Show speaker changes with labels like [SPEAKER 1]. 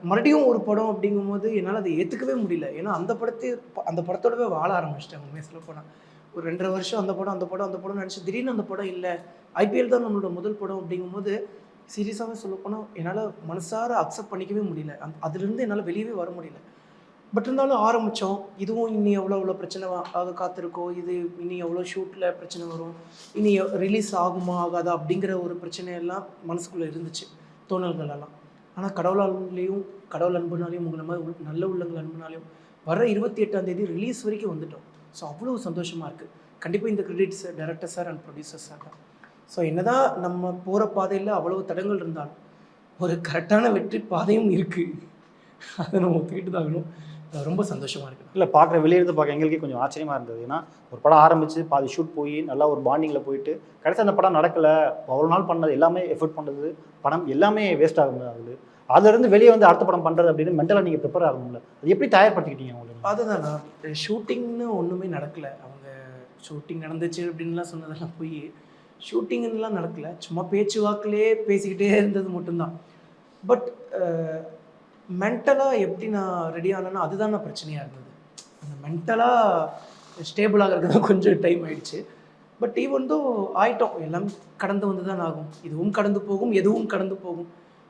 [SPEAKER 1] மறுபடியும் ஒரு படம் அப்படிங்கும்போது என்னால் அதை ஏற்றுக்கவே முடியல. ஏன்னா அந்த படத்தோடவே வாழ ஆரம்பிச்சிட்டேன் உண்மையை சொல்லப்போனால். ஒரு 2.5 வருஷம் அந்த படம்னு நினச்சி திடீர்னு அந்த படம் இல்லை. ஐபிஎல் தான் நம்மளோட முதல் படம் அப்படிங்கும்போது சீரியஸாகவே சொல்லப்போனால் என்னால் மனசார அக்செப்ட் பண்ணிக்கவே முடியல. அதுலேருந்து என்னால் வெளியவே வர முடியல. பட் இருந்தாலும் ஆரம்பித்தோம். இதுவும் இனி எவ்வளோ பிரச்சனை ஆக காத்திருக்கோ, இது இனி எவ்வளோ ஷூட்டில் பிரச்சனை வரும், இனி ரிலீஸ் ஆகுமா ஆகாதா அப்படிங்கிற ஒரு பிரச்சனையெல்லாம் மனசுக்குள்ளே இருந்துச்சு, தோணல்கள் எல்லாம். ஆனால் கடவுளாலேயும் கடவுள் அன்புனாலையும் உங்களை மாதிரி நல்ல உள்ளங்கள் அன்புனாலையும் வர 28ஆம் தேதி ரிலீஸ் வரைக்கும் வந்துட்டோம். ஸோ அவ்வளோ சந்தோஷமாக இருக்குது. கண்டிப்பாக இந்த credits director sir and producer sir தான். ஸோ என்னதான் நம்ம போகிற பாதையில் அவ்வளவு தடங்கள் இருந்தாலும் ஒரு கரெக்டான வெற்றி பாதையும் இருக்குது. அதை நம்ம ஒத்துக்கிட்டு தான் ஆகணும். ரொம்ப சந்தோஷமாக இருக்குது.
[SPEAKER 2] இல்லை பார்க்குற வெளியிருந்து பார்க்க எங்களுக்கே கொஞ்சம் ஆச்சரியமாக இருந்தது. ஏன்னா ஒரு படம் ஆரம்பித்து பாதி ஷூட் போய் நல்லா ஒரு பாண்டிங்கில் போயிட்டு கடைசி அந்த படம் நடக்கலை, அவ்வளோ நாள் பண்ணது எல்லாமே எஃபர்ட் பண்ணுறது படம் எல்லாமே வேஸ்ட் ஆகுது. அதுலேருந்து வெளியே வந்து அடுத்த படம் பண்ணுறது அப்படின்னு மென்டலாக நீங்கள் ப்ரிப்பேர் ஆகணும்ல, அது எப்படி தயார்படுத்திக்கிட்டீங்க உங்களுக்கு?
[SPEAKER 1] அதுதான் நான் ஷூட்டிங்னு ஒன்றுமே நடக்கலை. அவங்க ஷூட்டிங் நடந்துச்சு அப்படின்லாம் சொன்னதெல்லாம் போய் ஷூட்டிங்லாம் நடக்கலை. சும்மா பேச்சு வாக்கிலே பேசிக்கிட்டே இருந்தது மட்டும்தான். பட் மென்டலாக எப்படி நான் ரெடி ஆனேன்னா அதுதான் நான் பிரச்சனையாக இருந்தது. அந்த மென்டலாக ஸ்டேபிள் ஆகிறதுக்கு தான் கொஞ்சம் டைம் ஆகிடுச்சு. பட் ஈவன் தோ ஆயிட்டோம், எல்லாம் கடந்து வந்து தான் ஆகும். இதுவும் கடந்து போகும், எதுவும் கடந்து போகும்.